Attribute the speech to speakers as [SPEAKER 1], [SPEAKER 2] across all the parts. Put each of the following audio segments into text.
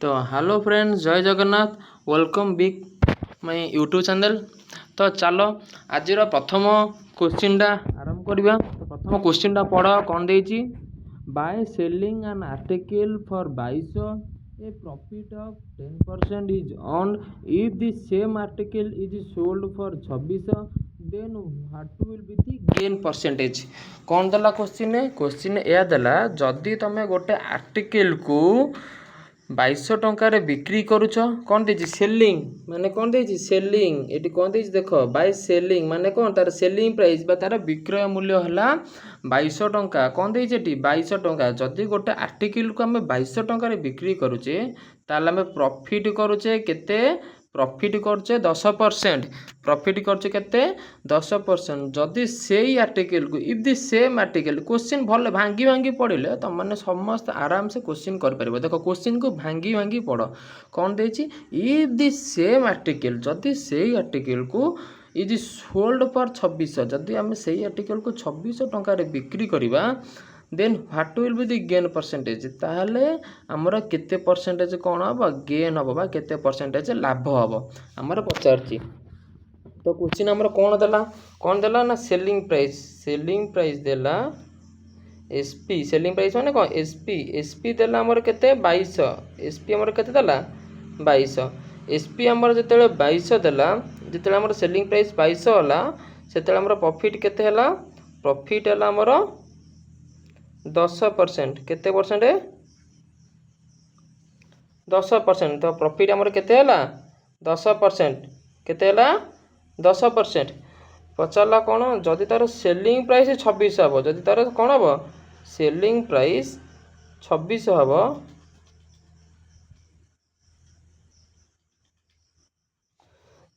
[SPEAKER 1] तो hello friends, जय Jagannath. Welcome big my YouTube channel. तो चलो आज प्रथम क्वेश्चन आरंभ करवा। तो प्रथम क्वेश्चन पढ़ कौन देछि। By selling an article for 2200 a profit of 10% is earned if the same article is sold for 2600 then what will be the gain percentage. कौन देला क्वेश्चन या देला जदि तुम गोटे आर्टिकल को 2200 टंकार बिक्री करुच कौन देछि सेलिंग माने कौन देछि सेलिंग एटी कौन देछि देख बाय सेलिंग माने कौन तार सेलिंग प्राइस बा तार विक्रय मूल्य हला 2200 टंका कौन देछि एटी 2200 टंका। जदि गोटे आर्टिकल को आमे 2200 टंकार बिक्री करुचे ताले आमे प्रॉफिट करुचे केते प्रॉफिट करचे 10%। प्रॉफिट करचे केते 10%। जदि सेई आर्टिकल को if the same article question भले भांगी भांगी पढ़िले तुम मैंने समस्त आराम से क्वेश्चन कर पारिबो। देखो क्वेश्चन को भांगी भांगी पढ़ कौन देछि इफ द सेम आर्टिकल जदि सेई आर्टिकल को इज सोल्ड फॉर 2600 जदि आम सेई आर्टिकल को 2600 टंकार बिक्री करिबा then what will be the gain percentage ताहले हमर केते परसेंटेज कौन हम गेन हम बा केते परसेंटेज लाभ हम हमर पचारची। तो क्वेश्चन हमर कौन देला ना सेलिंग प्राइस देला एसपी सेलिंग प्राइस माने कौन एसपी देला हमर केते 2200 एसपी हमर केते देला 2200 एसपी हमर जतेले 2200 देला जतेले हमर सेलिंग प्राइस 2200 होला सेतेले हमर प्रॉफिट केते होला प्रॉफिट होला हमर 10% केते परसेंट 10%। तो प्रॉफिट हमर केते होला 10% केते होला 10%। पचारला कौन जदि तार सेलिंग प्राइस 2600 हबो जदि तार कौन हबो सेलिंग प्राइस 2600 हबो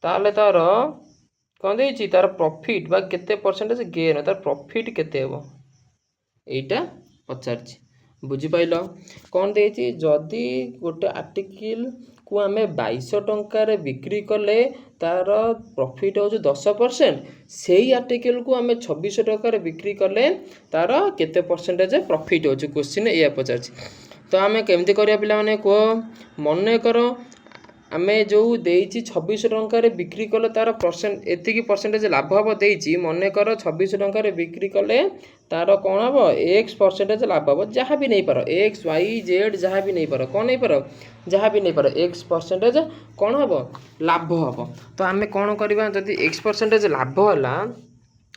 [SPEAKER 1] ताले तार कौन देछि तार प्रॉफिट बा केते परसेंटेज गेन तार प्रॉफिट केते हबो एटा पचारछि। बुझी पाइल कौन देछि जदि गोटे आर्टिकल को आम 2200 टंकार बिक्री कले तार प्रॉफिट हो 10% से आर्टिकल को आम 2600 टंकार बिक्री कले तार केते परसेंटेज प्रॉफिट हो क्वेश्चन या पचारछि। तो आम केमती करिया पिला माने को मन कर आमे जो देछि 2600 टंकार बिक्री कले तार परसेंट एतिकी परसेंटेज लाभ हम देछि मन कर 2600 टंकार बिक्री कले तार कौन हम एक्स परसेंटेज लाभ हम जहाँ भी नहीं पार एक्स वाई जेड जहाँ भी नहीं पार कौन नहीं पार जहाँ भी नहीं पार एक्स परसेंटेज कौन हम लाभ हम। तो आम कौन करवा जदि एक्स परसेंटेज लाभ है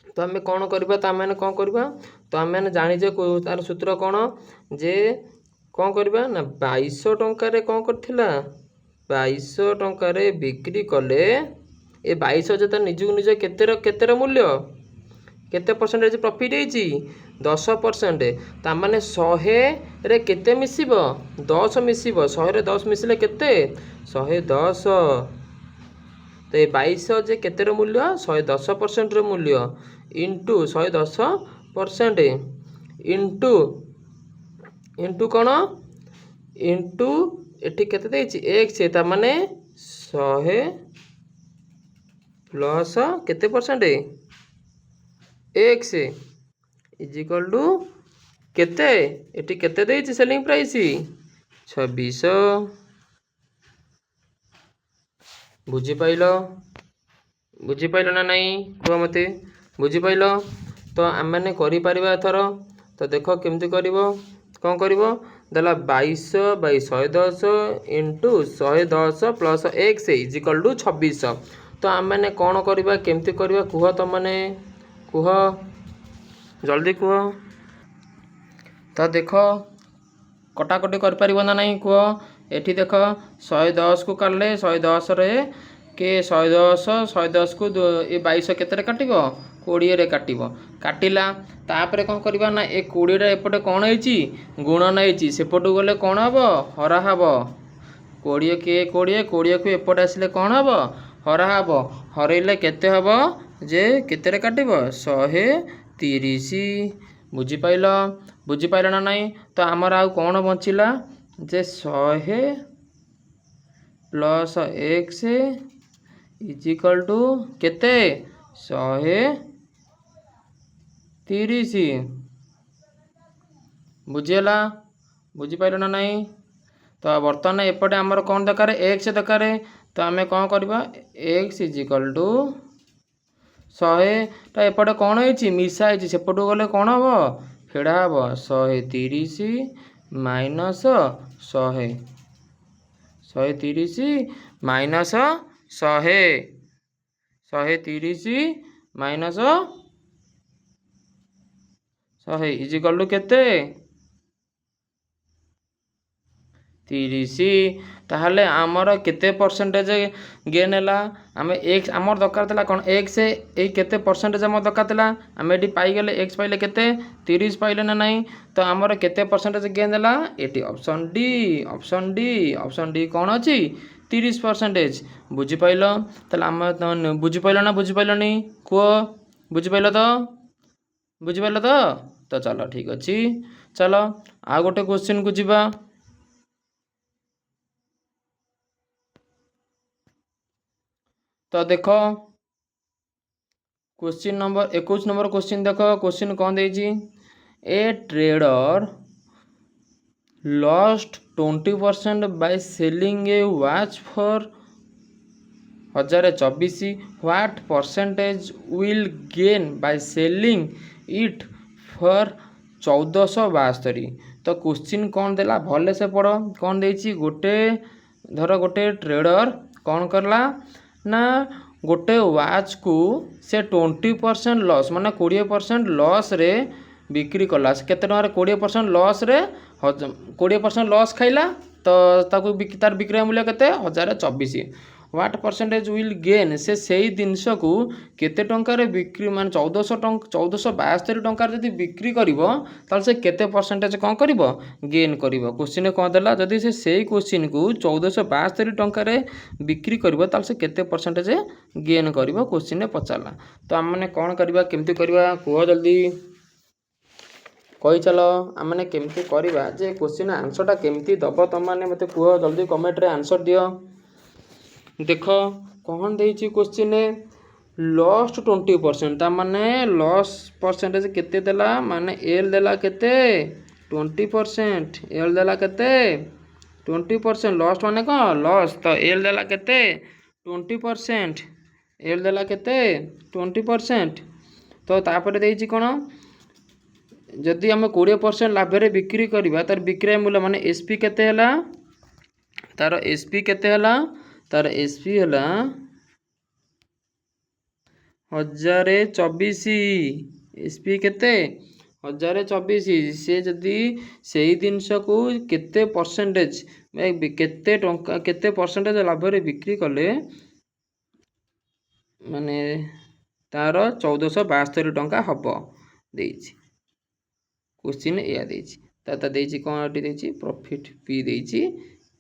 [SPEAKER 1] तो आम कौन करवा तो आम कौन करवा तो आम जानीजे तार सूत्र कौन जे कौन करवा ना 2200 टंकार कौन करथिला 2200 टंकार बिक्री कले ए 2200 जो निजक निज केतेर मूल्य केते परसेंटेज प्रॉफिट होइछि 10%। तामाने 100 रे केते मिसिबो 10 मिसिबो 100 रे 10 मिसिले केते 110। तो ये 2200 जे केतेर मूल्य 110% रे मूल्य इंटू 110% इंटू कौन इंटू एठी केते देछि एक्स ता माने 100 प्लस केते percent x is equal to केते एठी केते देछि सेलिंग प्राइस 2600। बुझी पाइल ना नहीं कुआ मते बुझी पाइल। तो आम मैंने करि परिबा एथर। तो देखो केमती करिवो कौन करिवो देला 2200 by 110 into 110 plus x is equal to 2600। तो आम मैंने कौन करवा केमती करवा कुह तो मैंने कुह जल्दी कुह। तो देख कटाकटी कर ना नहीं कुह एठी देख 110 को काटले 110 रे के 110 को ये 2200 केते काटिबो 20 रे काटिबो काटिला तापरे कौन करवा ना ए 20 रे एपटे कौन होइछि गुणन होइछि सेपटू गले कौन हबो हरा हबो 20 के 20 20 को एपटे आसिले कौन हबो हरा हबो हरैले केते हबो जे केते रे काटिबो 130। बुझी पाइल ना नहीं। तो आमर आउ कौन बचिला जे 100 plus x is equal to केते 130। बुझीला बुझी पाइल ना नहीं। तो बर्तमान एपटे आमर कौन दरकार एक्स दरकार तो आम कौन करवा एक्स इजिकल टू 100 एपटे कौन हो मिसाई सेपटू गले कौन हम फेड़ा हम 130 minus 100 130 minus 100 130 minus 100 equal to केते 30 ताहले आमर केते परसेंटेज गेन है आम एक्स आमर दरकार था कौन एक्स ए केते परसेंटेज आम दरकार था आम ये पाईगले एक्स पाइले केते 30 पाइले ना नहीं तो आमर केते परसेंटेज गेन है ये option D option D option D कौन अच्छी 30% बुझिपाल ताले आम बुझिपाल ना बुझिपालनी कह बुझिपाल तो चलो ठीक अच्छे चलो आ गोटे क्वेश्चन को जीवा तो देख क्वेश्चन नंबर 21 नंबर क्वेश्चन देख क्वेश्चन कौन देजी a trader lost 20% by selling a watch for 1024 what percentage will gain by selling it for 1472 तो क्वेश्चन कौन देला भले से पढ़ कौन देची गोटे धर गोटे ट्रेडर कौन करला ना गोटे वाच को से 20% लॉस माने 20% लॉस रे बिक्री कला केते टंका 20% लॉस रे 20% लॉस खाइला तो तार विक्रय मूल्य केते 1024 व्हाट परसेंटेज विल गेन से सही जिनस को केते टंकार बिक्री मान 1472 टंकार जदि बिक्री करिवो ताल से केते परसेंटेज कौन करिवो गेन करिवो क्वेश्चन कौन देला जदि से सही क्वेश्चन को 1472 टंकार बिक्री करिवो ताल से केते परसेंटेज गेन करिवो क्वेश्चन पचारला तो आम मैंने कौन करवा केमती करवा कह जल्दी कही चलो आम मैंने केमती करवा जे क्वेश्चन आंसरटा केमती दब तुम मैंने मत कह जल्दी कमेंट रे आंसर दियो देख कौन देती क्वेश्चन लॉस्ट 20% ता माने लॉस परसेंटेज केते देला माने एल देला केते 20% एल देला केते 20% लॉस्ट माने कौन लॉस तो एल देला केते 20% एल देला केते 20% तो तापर देची कौन जदि आम 20% लाभ रे बिक्री करवा तार विक्रय मूल्य माने एसपी केते हला तार एसपी केते हला तार एसपी है 1024 एसपी केते 1024 से जदि सही जिनस को केते परसेंटेज केते टंका केते परसेंटेज लाभ रे बिक्री कले माने तार 1472 टंका हब देछि क्वेश्चन या देछि ता देछि कोन देछि प्रॉफिट पी देछि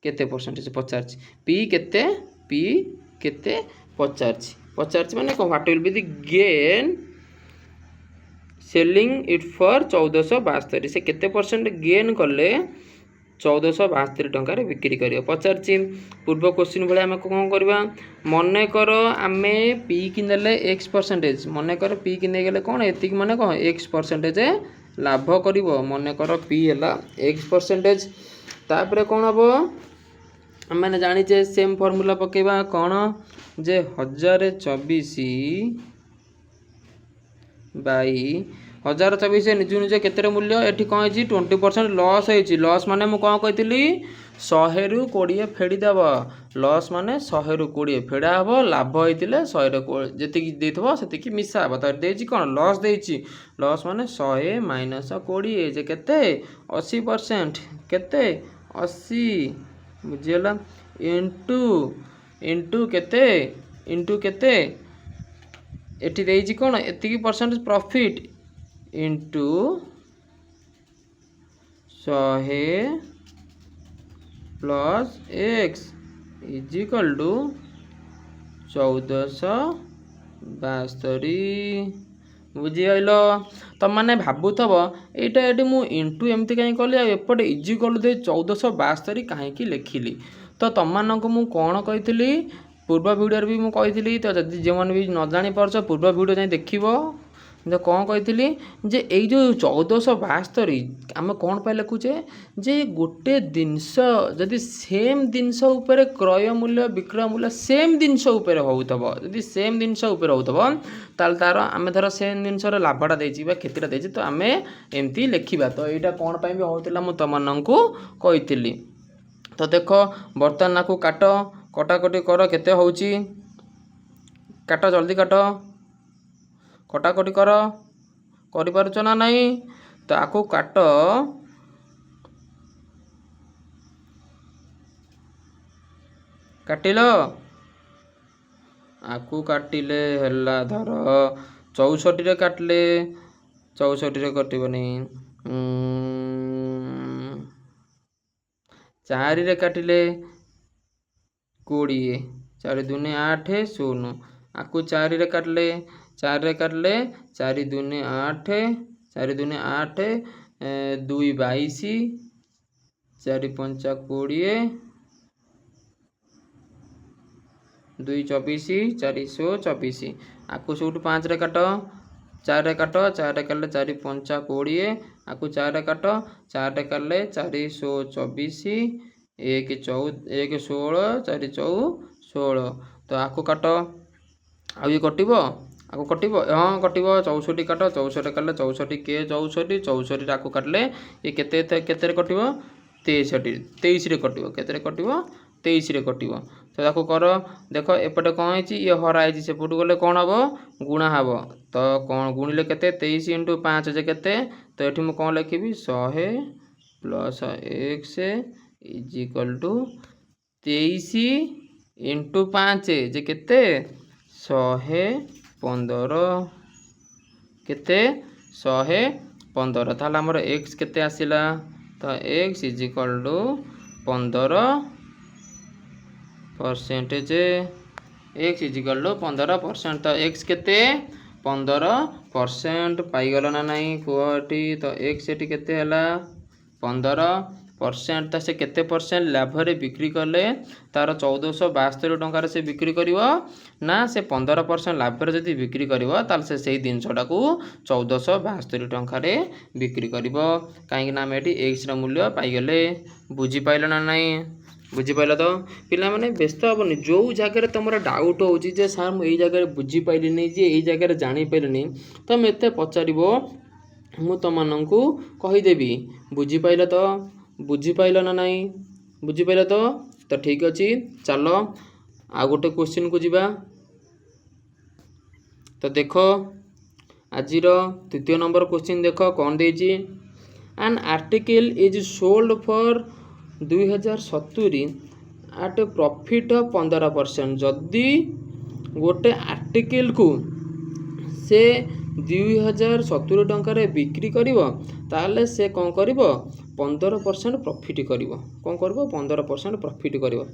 [SPEAKER 1] केते परसेंटेज पचारछि पी केते पचारछि माने what will be the gain selling it for 1472 से केते परसेंट गेन कले 1472 टंका रे बिक्री करियो पचारछि पूर्व क्वेश्चन भले आमे कोन करबा मने करो आमे पी किनले x परसेंटेज मने करो पी किने गेले कोन एतिक माने कोन x परसेंटेज लाभ करिवो मने करो पी हला x परसेंटेज तापरे कोन हबो मैंने जानीचे सेम फॉर्मूला पकेबा कौन जे 1024 बाई 1024 निज निज केते मूल्य ये कौन है 20% लॉस है लॉस माने मु कौन कही 100 रु 20 फेड़ीदेव लॉस माने 100 रु 20 फेड़ा हे लाभ होते 100 जी देथो से मिसा हे तो देती कौन लॉस देती लॉस माने 100 माइनस 20 जे केते 80% केते 80 बुझीगला इंटू केते एटी देइछि कोन एतिकी percentage profit into 100 plus x is equal to 1472 बुझीगल तुम मैंने भावुथब यहाँ ये मुझे इंटू एमती कहीं कली एपटे इजी कलु दे 1472 कहीं लिखिली तो तुम मानक मु कौन कही पूर्व भिडियो भी मुझे तो जदि जो मैंने भी न जानी पार्छ पूर्व भिडियो जाए देख जो कौन कही जे यही जो 1472 आम कौन पे लिखुचे जे गोटे जिनस जदि सेम जिनस उपरे क्रय मूल्य विक्रय मूल्य सेम जिनस उपरे होउथबो जदि सेम जिनस उपरे होउथबो ताल तार आम धर सेम जिनसर लाभटा देछि बा क्षतिटा देछि तो आम एमती लिखिबा तो यहाँ कौन पे भी होउतला मु तमनकु कहितली। तो देख बर्तमान आपको काट कटाकटी कर केते होउची काट जल्दी काट कटाकटी कर पारुछ ना नहीं तो आपको काट काटिल आपको काटिले हला धर 64 रे काटले 64 रे कटबनी 4 रे काटिले 20 4 दूने 8 0 आपको 4 रे काटले 4 दूने 8 4 दूने 8 2 22 4 5 20 2 24 424 आपको सूट 5 रे काट 4 रे काट 4 रे काटले 4 5 20 आपको 4 रे काट 4 रे काटले 424 1 14 1 16 4 16 तो आपको काट आ ये कटिबो आपको कटिबो हाँ कटिबो 64 काट 64 काटले 64 के 64 64 आपको काटले ये केते केते रे कटिबो 23 रे कटिबो केते रे कटिबो 23 रे कटिबो तो ताको कर देख एपटे कौन है ये हराई सेपटू गले कौन हम गुणा हम तो कौन गुणिले केते 23 × 5 जे केते तो ये मुझे कौन लिखी 100 plus x is equal to 23 × 5 जे केते 115 केते 115 ताहले हमर x केते आसिला तो x is equal to 15% x is equal to 15% तो x केते 15% पाईगल ना नहीं कोटी तो x एटी केते हला 15% तो से केते परसेंट लाभ रे बिक्री कले तार 1472 टंकार से बिक्री करिवो ना से 15% लाभ रे जदी बिक्री करिवो ताल से सेही दिनसटा को 1472 टंकार रे बिक्री करिवो काहे ना हम एटी x रा मूल्य पाईगले बुझी पाइल ना नहीं बुझी पाइल तो पिला माने व्यस्त हेबनी जो जगह तुम डाउट हो सर मुझे जगह बुझी पाइली नहीं जे यही जगह जानी पाइलनी तो मत पचारिबो मु तुमको कहीदेवी बुझी पाइल तो बुझी पाइल ना नहीं बुझी पाइल तो ठीक अच्छे चलो आ गोटे क्वेश्चन को जीवा तो देख आज तृतीय नंबर क्वेश्चन देख कौन देजी an article is sold for 2070 at profit of 15% जदि गोटे आर्टिकल को से 2070 टंकार बिक्री करिवो ताले से कौन करिवो 15% प्रॉफिट करिवो कौन करिवो 15% प्रॉफिट करिवो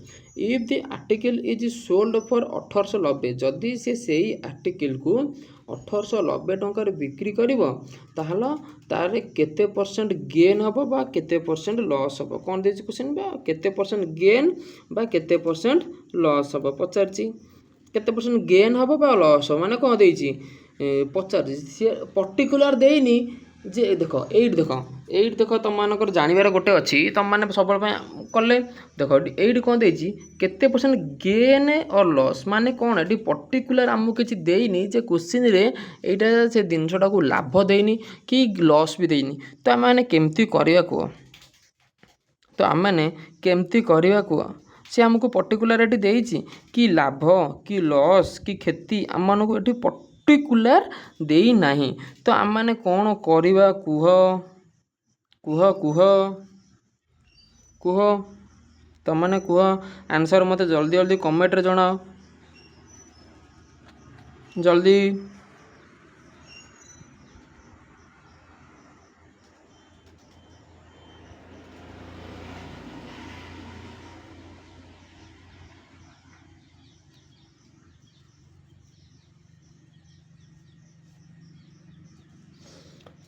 [SPEAKER 1] if the article is sold for 1890 जदि से सही आर्टिकल को 1890 टंकार बिक्री करिवो ताहला तारे केते परसेंट गेन हबो बा केते परसेंट लॉस हबो कौन देछि क्वेश्चन बा केते परसेंट गेन बा केते परसेंट लॉस हबो पचारछि केते परसेंट गेन हबो बा लॉस माने कौन देछि पचार सी पर्टिकुलर देनी जे देख एट देख तुम मानकर जानवर गोटे अच्छी तुम मैंने सब कले देख ये कौन देती केते परसेंट गेन और लॉस माने कौन ये पर्टिकुलर आमको किसी देनी जे क्वेश्चन रे यहाँ से जिनसटा को लाभ देनी कि लॉस भी देनी तो आम मैंने केमती करवा कह तो आम मैंने केमती करवा कह सी आमको पर्टिकुलर ये कि लाभ कि लॉस कि क्षति आम मानक ये पर्टिकुलर देई नहीं तो आम मैंने कौन करवा कुह कुह कुह कुह तुम मैंने कुह आंसर मत जल्दी जल्दी कमेंट रे जणाओ जल्दी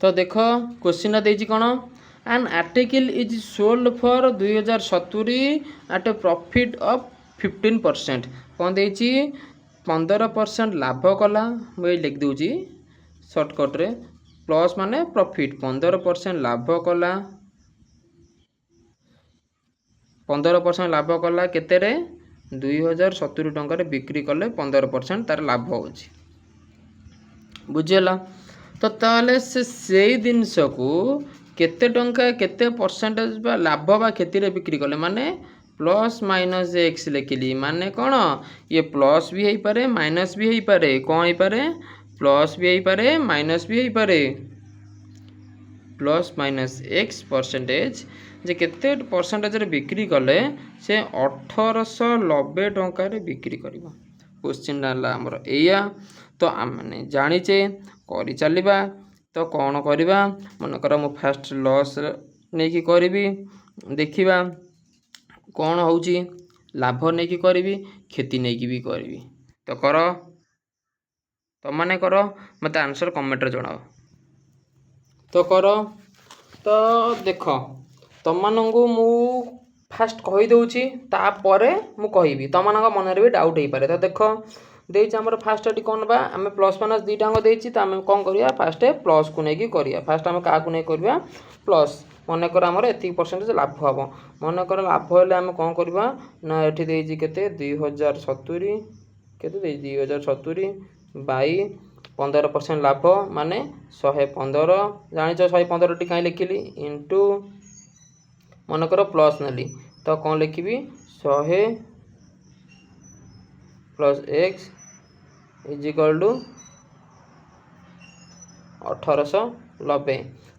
[SPEAKER 1] तो देख क्वेश्चन देजी कौन an article is sold for 2070 at a profit of 15% कौन देची 15% लाभ कला मुझे लिख दूची सर्टकट रे प्लस माने प्रॉफिट 15% लाभ कला 15% लाभ कला केते रे 2070 टंका रे बिक्री कले 15% तार लाभ होची बुझियला तो ताले से जिनस को केते टंका केते परसेंटेज बा लाभ बा क्षति रे बिक्री कले माने प्लस माइनस एक्स लिखिली माने कौन ये प्लस भी हो पारे माइनस भी हो पारे कौन हो पारे प्लस भी हो पारे माइनस भी हो पारे प्लस माइनस एक्स परसेंटेज जे केते परसेंटेज रे बिक्री कले से 1890 टंका रे बिक्री करिबा क्वेश्चन डाला हमर एया तो आमने जानिचे करि चलिबा तो कौन करिबा मन कर मु फास्ट लॉस नै कि करबी देखिबा कौन होउची लाभ नै कि करबी क्षति नै कि भी करबी तो करो तो माने करो मते आंसर कमेंट रे जणाओ तो करो तो देख तमनंगु मु फास्ट कहि दउची तापरे मु कहिबी तमनंग मन रे भी डाउट हे पारे तो देख देछि हमर फास्ट एटी कोन बा हमें प्लस माइनस दीटा अंग देछि त हमें कोन करिया फास्ट प्लस को नै कि करिया फास्ट हमें का को नै करिया प्लस मन कर हमर एती परसेंटेज लाभ हबो मन कर लाभ होले हमें कोन करबा ना एठी देछि केते 2070 केते देछि 2070 बाई 15% लाभ माने 115 जानिछ 115 टी काई लिखिली इनटू मन कर प्लस नेली तो कौन लिखी 100 plus x is equal to 1890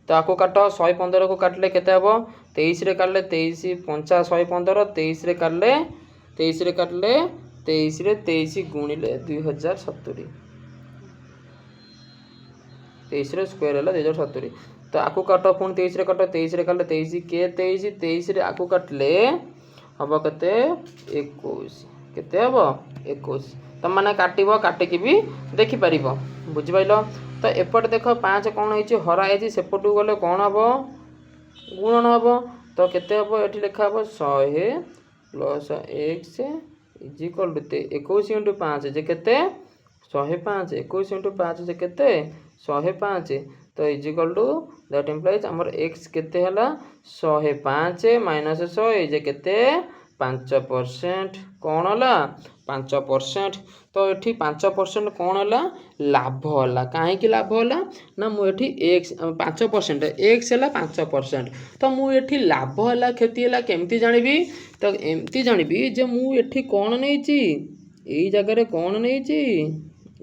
[SPEAKER 1] तो आपको काट 115 को काटले केते हबो 23 रे काटले 23 5 115 23 रे काटले 23 रे काटले 23 रे 23 गुणिले 2070 23 रे स्क्वायर हला 2070 तो आकु काट पुणी 23 रे काट 23 रे काटले 23 के 23 रे आकु काटले हबो केते 21 केते हबो 21 त माने काटिबो काटे की भी देखि परिबो बुझि पाइलो तो एपट देख 5 कोन होइछि हरा होइछि सेपटु गले कोन हबो गुणन हबो तो केते हबो एठी लिखा हबो 100 plus x is equal to 21 5 जे केते 105 21 5 जे केते 105 तो is equal to that implies हमर x केते हला 105 माइनस 100 जे केते 5% कोन हला 5% तो एठी 5% कोन हला लाभ हला काहे कि लाभ हला ना मु एठी x 5% x हला 5% तो मु एठी लाभ हला क्षति हला केमती जानिबी तो एमती जानिबी जे मु एठी कोन नैची एई जगह रे कोन नैची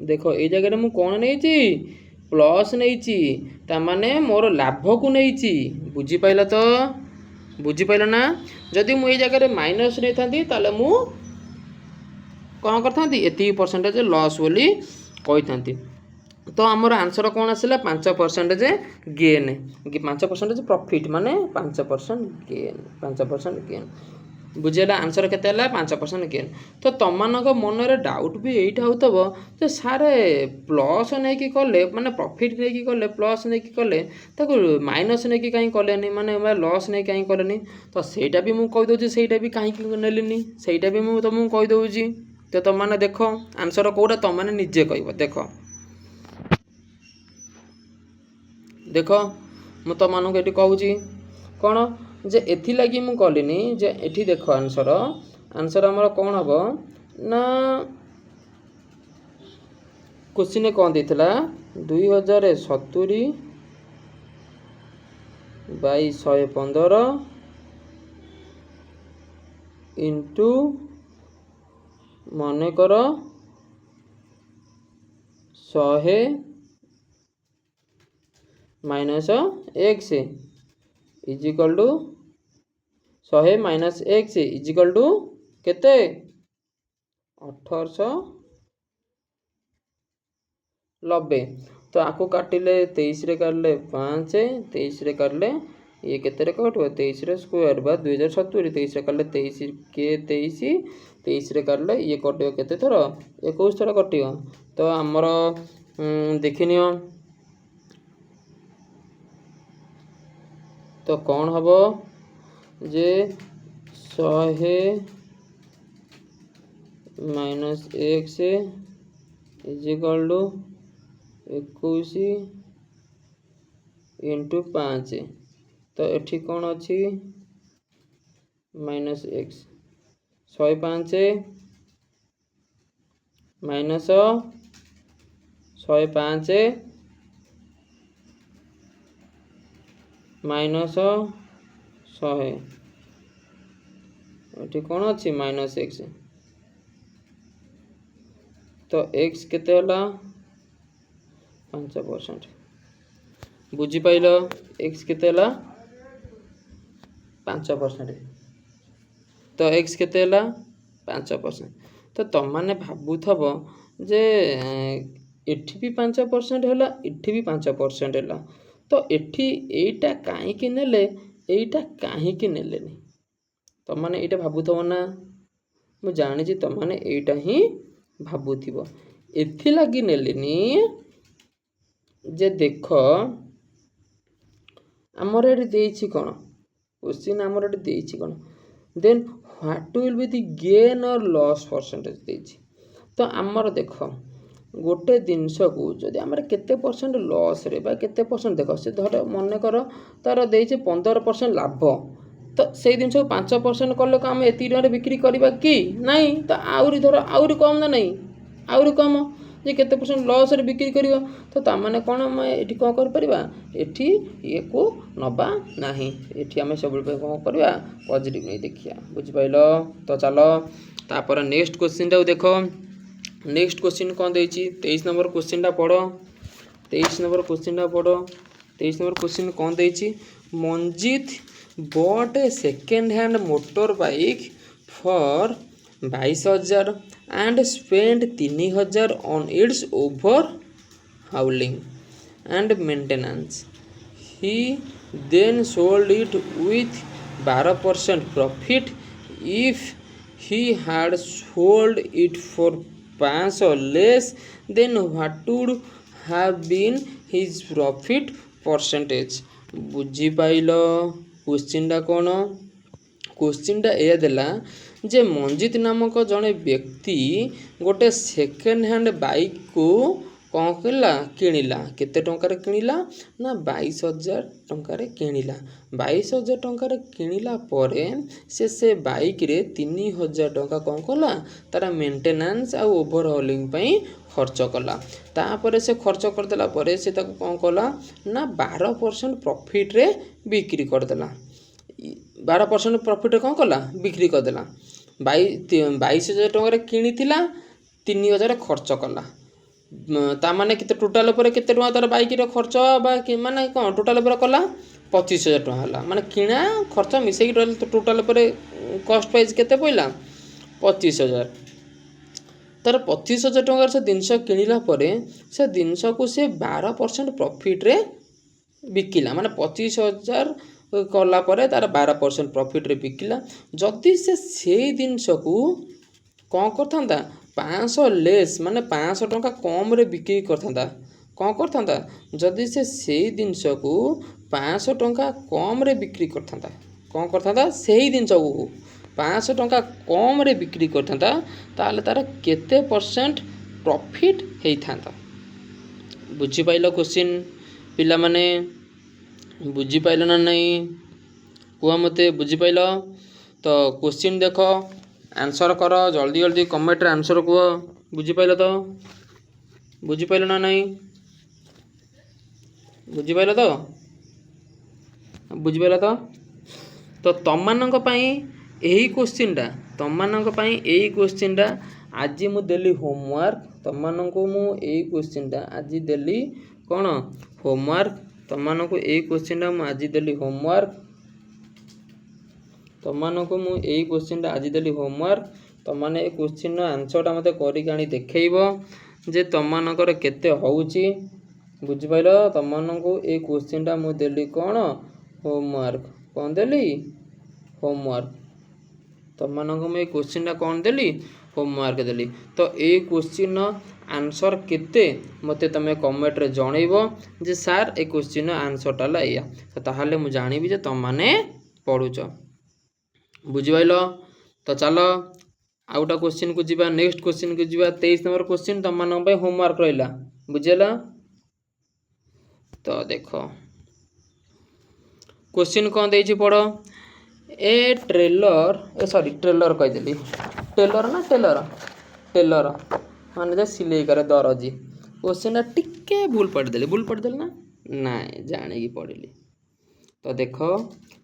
[SPEAKER 1] देखो एई जगह रे मु कोन नैची प्लस नैची ता माने मोर लाभ को नैची बुझी पाइला तो बुझी पाइला ना जदि मु एई जगह रे माइनस नै थांती ताले मु कौन करथांती एती परसेंटेज लॉस बोली कहि थांती तो हमर आंसर कौन आसिला 5% गेन 5% प्रॉफिट माने 5% गेन 5% गेन बुझेला आंसर केते हला 5% गेन तो तमनक मन रे डाउट भी एइठा होतबो जे सारे प्लस नै कि करले माने प्रॉफिट नै कि करले प्लस नै कि करले ताको माइनस नै कि काई करलेनी माने लॉस नै काई करलेनी तो सेटा भी मु कहि दोची सेटा भी काई कि नेलिनी सेटा भी मु तुमको कहि दोची तो तुम माने देखो आंसर कोडा तुम माने निजे कहबो देखो देखो मु तो मानु एठी कहूची कोन जे एथि लागि मु कहलिनी जे एठी देखो आंसर हमर कोन हबो ना क्वेश्चन कोन देथिला 2070 बाई 115 इनटू मने करो 100 minus x is equal to 100 minus x is equal to केते 1890 तो आकु काटिले 23 रे काटले 5 23 रे काटले ये केते रे कटो 23 रे स्क्वायर बा 2070 23 रे काटले 23 के 23 रे काटले ये कटियो केते थर 21 थर कटियो तो हमर देखिनियो तो कौन हबो जे 100 minus x is equal to 21 into 5 तो एठी कौन अच्छी माइनस एक्स 105 माइनस 105 माइनस 100 एठी कौन अच्छी माइनस एक्स तो एक्स केते होला 5% बुझी पाइल एक्स केते होला 5% तो एक्स केते होला 5% तो तुम माने भाबुथब जे एठी भी 5% होला एठी भी 5% होला तो एठी एटा काहे कि नेले एटा काहे कि नेलेनी तुम माने एटा भाबुथब ना मु जानि जे तुम माने एटा ही भाबुथिब एथि लागि नेलेनी जे देख आमर एटी देइछि कोन क्वेश्चन आमर एटी देइछि कोन then what will be the gain or loss percentage देइछि तो आमर देख गोटे जिनस को जदि आमर केते परसेंट लॉस रे बा केते परसेंट देख से धर मन कर तार देइछि 15% लाभ तो से जिनस को 5% कले को आम एति टका बिक्री करबा कि नहीं तो आउरी धर आउरी कम ना नहीं आउरी कम जे केते परसेंट लॉस रे बिक्री करियो तो ता माने कोन हम एठी को कर परिबा एठी ये को नबा नाही एठी हम सब पे को करबा पॉजिटिव नहीं देखिया बुझ पाइलो तो चलो तापर नेक्स्ट क्वेश्चन टा देखो नेक्स्ट क्वेश्चन कोन देछि 23 नंबर क्वेश्चन टा पढ़ो 23 नंबर क्वेश्चन टा पढ़ो 23 नंबर क्वेश्चन कोन देछि Manjit bought a second hand motorbike for 22,000 and spent 3,000 on its overhauling and maintenance. He then sold it with 12% profit. If he had sold it for 500 less, then what would have been his profit percentage? बुझी pile question टा कौन question टा ए देला जे मंजित नामक जड़े व्यक्ति गोटे second hand bike को कौन कला किणिला केते टंकार किणिला ना 22,000 टंकार किणिला 22,000 टंकार किणिला परे से बाइक रे 3,000 टंका कौन कला तार मेंटेनेंस आ ओवरहॉलिंग पई खर्च कला तापर से खर्च करदेला परे से ताको कौन कला ना 12% प्रॉफिट रे बिक्री करदेला 12% प्रॉफिट रे कौन कला बिक्री करदेला 22,000 टंका किणी थिला 3,000 खर्च कला ता माने केते टोटल ऊपर केते टका तार बाइक रे खर्च बा माने कोन टोटल ऊपर कला 25,000 टका हला माने किणा खर्च मिसेई टोटल ऊपर कॉस्ट प्राइस केते पइला 25,000 तार 25,000 टका से जिनस किणिला परे से जिनस को से 12% प्रॉफिट रे बिकिला माने 25,000 कला परे तार 12% प्रॉफिट रे बिकिला जदी से जिनस को कौन करथांदा 500 लेस माने 500 टंका कम रे बिक्री करथांदा कौन करथांदा जदी से जिनस को 500 टंका कम रे बिक्री करथांदा कौन करथांदा सेही जिनस को 500 टंका कम रे बिक्री करथांदा ताले तार केते परसेंट प्रॉफिट हेई थांदा बुझी पाइलो क्वेश्चन पिला माने बुझी पाइलो ना नहीं कुआ मते बुझी पाइलो तो क्वेश्चन देखो आंसर करो जल्दी जल्दी कमेंट रे आंसर कुआ बुझी पाइलो तो बुझी पाइलो ना नहीं बुझी पाइलो तो बुझी पाइलो तो तम मानक पई एही क्वेश्चन टा तम मानक पई एही क्वेश्चन टा आज मु देली होमवर्क तम मानक मु एही क्वेश्चन टा आज देली कोन होमवर्क तम मानक एही क्वेश्चन टा मु आज देली होमवर्क तम मानक मु एही क्वेश्चन टा आज देली होमवर्क तम माने ए क्वेश्चन रो आंसर टा मते करि काणी देखैबो जे तम मानकर केते होउची बुझि पाइलो तम मानक ए क्वेश्चन टा मु देली कोन होमवर्क कोन देली होमवर्क तम मानक मु ए क्वेश्चन टा कोन देली होमवर्क देली तो ए क्वेश्चन आंसर केते मते तमे कमेंट रे जणैबो जे सर ए क्वेश्चन आंसर टा लाया तो ताहाले मु जानिबी जे तम माने पढुचो बुझि पाइलो तो चलो आउटा क्वेश्चन को जीवा नेक्स्ट क्वेश्चन को जीवा 23 नंबर क्वेश्चन तम मानक पे होमवर्क रहिला बुझेला तो देख क्वेश्चन कौन देछि पढ़ ए ट्रेलर सॉरी ट्रेलर कहीदेली टेलर ना टेलर टेलर माने जे सिलाई करे दरजी क्वेश्चन टिके भूल पढ़देली ना नाइ जाने की पढ़िली तो देख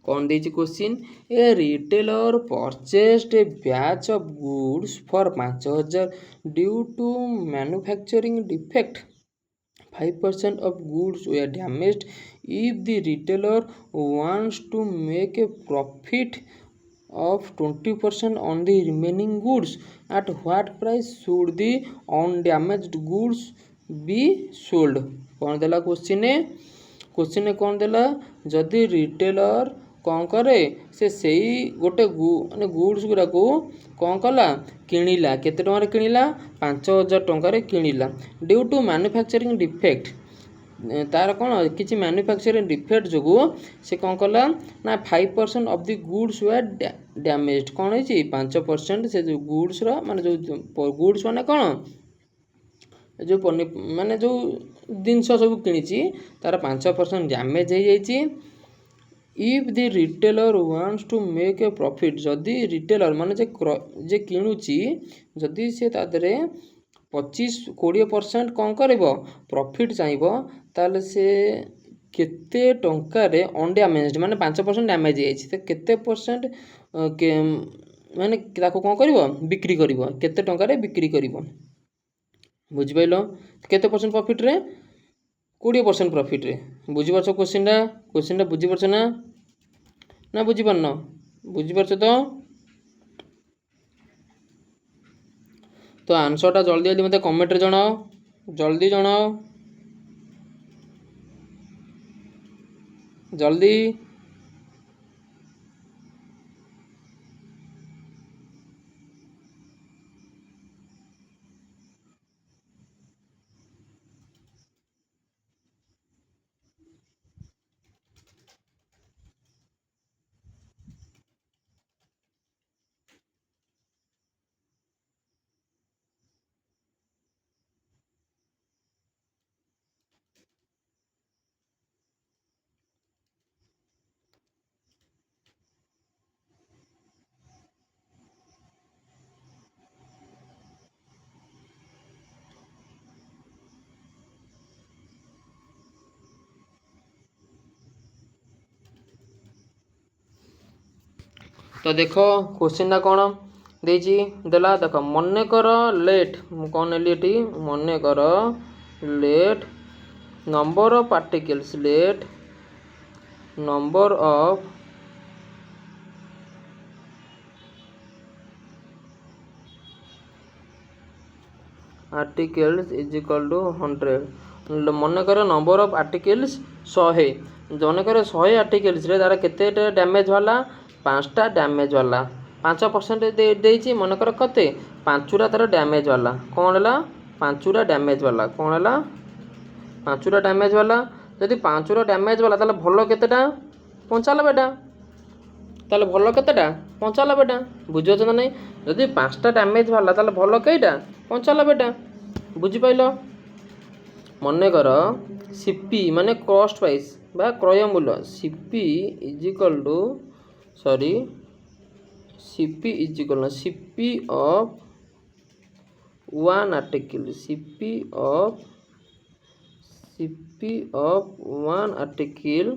[SPEAKER 1] कौन देछि question a retailer purchased a batch of goods for 5000 due to manufacturing defect 5% of goods were damaged. If the retailer wants to make a profit of 20% on the remaining goods, at what price should the undamaged goods be sold? कौन देला question कौन देला जदि retailer कौन करे से गोटे माने गुड्स गुरा को कौन कला किणिला केते टंकार किणिला 5000 टंकार किणिला ड्यू टू मैन्युफैक्चरिंग डिफेक्ट तार कौन किसी मैन्युफैक्चरिंग डिफेक्ट जो से कौन कला ना 5% of the goods way damaged कौन है 5% से जो गुड्स माने जो गुड्स माने कौन जो माने जो जिनस सब किणी तार 5% डैमेज हो जाइए if the retailer wants to make a profit जदि रिटेलर माने जे किणुची जदि से तादरे 25-20% कौन कर प्रॉफिट चाहिए ताले से केते टंकार अनडैमेज्ड माने 5% डैमेज हो केते परसेंट माने ताको कौन कर बिक्री कर केते टंकार बिक्री कर बुझिपाइल केते परसेंट प्रॉफिट रे 20% प्रॉफिट रे बुझिपारछ क्वेश्चन बुझिपारछ ना बुझिपारन बुझिपारछ तो आंसर टा जल्दी जल्दी मते कमेंट रे जणाओ जल्दी जणाओ जल्दी तो देख क्वेश्चन कौन देला देख मन कर लेट कौन नेली मन कर let number of particles let number of articles is equal to 100 मन कर नंबर ऑफ आर्टिकल्स 100 मन कर 100 आर्टिकल्स रे तार केते डैमेज वाला 5टा डैमेज वाला 5% मनकर कते 5टा तार डैमेज वाला कौन है 5टा डैमेज वाला कौन है 5टा डैमेज वाला जदि 5टा डैमेज वाला ताले भलो केतेटा 95टा ताले भलो केतेटा 95टा बुझियो ना नहीं जदि 5टा डैमेज वाला ताले भलो केइटा 95टा बुझि पाइलो मन कर सीपी माने कॉस्ट प्राइस बा क्रय मूल्य CP is equal to sorry CP is equal CP of one article CP of one article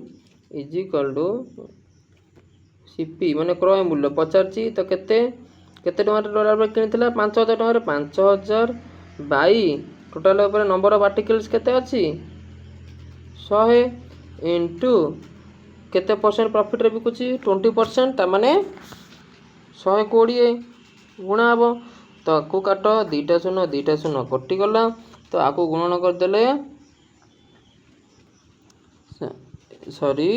[SPEAKER 1] is equal to CP माने क्रय मूल्य पचारची तो केते केते टंका किनिथिला 5000 टंका 5000 बाई टोटल ऊपर नंबर ऑफ आर्टिकल्स केते अछि 100 इनटू केते परसेंट प्रॉफिट रे बिकुची 20% ता माने 120 गुणा हबो तो आकु काट 2टा शून्य कटि गला तो आकु गुणन कर देले सॉरी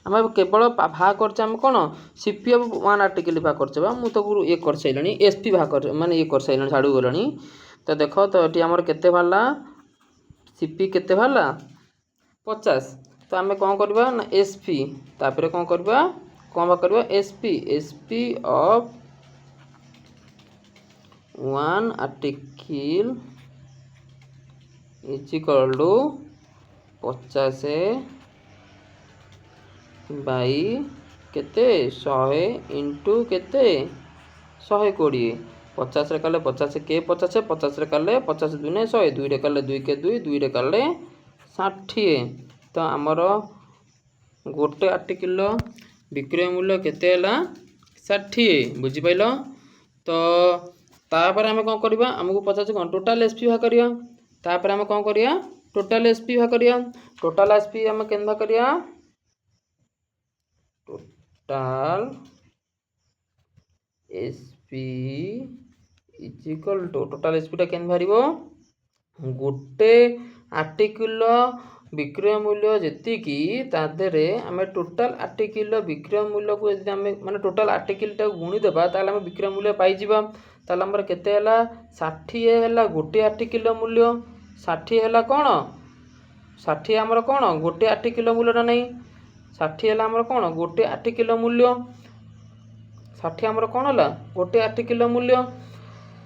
[SPEAKER 1] आम केवल भाग करछे आम कोन सीपी ऑफ वन आर्टिकल भाग करछे बा मु तो ये कर सैलणी एसपी भाग कर माने ये कर सैलणी छाडू गलणी तो देखो तो एटी हमर केते भाला सीपी केते भाला 50 तो आम कौन करवा ना एसपी तापर कौन करवा कौन करवा SP of one article is equal to 50 by केते 100 इंटू केते 120 50 रे कले 50 के 50 50 रे कले 50 दुने 100 2 रे कले 2 के 2 2 रे कले 60 तो आमर गोटे आर्टिकल विक्रय मूल्य केते हला 60 बुझी पाइल। तो तापर आम कौन करवा आमको पचास कौन टोटाल एसपी भाग करिया तापर आम कौन करिया टोटाल एसपी भाग करिया टोटाल एसपी आम केन भाग करिया total SP is equal to total SP टा केन भारिबो गोटे आर्टिकल विक्रय मूल्य जेतिकी तादेरे आम टोटाल आर्टिकल विक्रय मूल्य को यदि आम माने टोटाल आर्टिकल टा गुणी देबा ताले आम विक्रय मूल्य पाई जिबा ताले हमर केते हला 60 हला गोटे आर्टिकल मूल्य 60 हला कोन 60 हमर कोन गोटे आर्टिकल मूल्य ना नहीं 60 हला हमर कोन गोटे आर्टिकल मूल्य 60 हमर कोन हला गोटे आर्टिकल मूल्य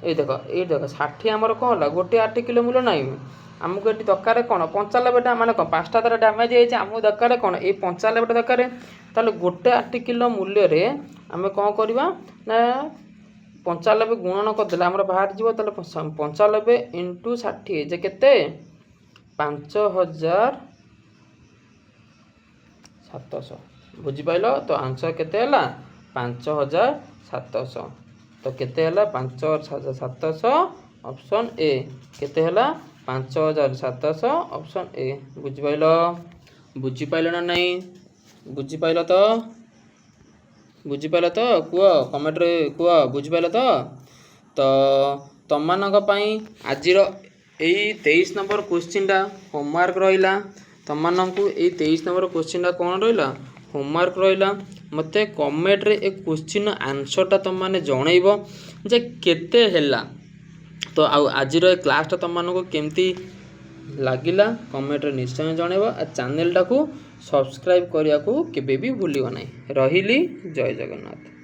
[SPEAKER 1] ए देखो 60 हमर कोन हला गोटे आर्टिकल मूल्य नहीं आमको ये दरकार कौन 95टा माने कौन 5टा तार डैमेज है आमको दरकार कौन ये 95टा दरकार ताले गोटे आर्टिकल मूल्य रे आम कौन करवा ना 95 गुणन करदे आम बाहर जीव ताले 95 इंटू 60 जे केते 5700 बुझी पाइल। तो आंसर केते हला 5700 तो केते हला 5700 ऑप्शन ए केते हला 5700 ऑप्शन ए बुझी पाइल ना नहीं बुझी पाइल तो कुह कमेंट रे कुह बुझी पाइल तो तुम मानक पई आजिर एई 23 नंबर क्वेश्चन टा होमवर्क रहिला तुम मानकु एई 23 नंबर क्वेश्चन टा कोन रहिला होमवर्क रहिला मते कमेंट रे एक क्वेश्चन आंसर टा तुम माने जणैबो जे केते हैला। तो आजिर क्लासटा तुम मानक केमती लागिला कमेंट रे निश्चय जणैबो आ चैनल टाकू सब्सक्राइब करिया को केबे भी भूलियो नाही। रहिली जय जगन्नाथ।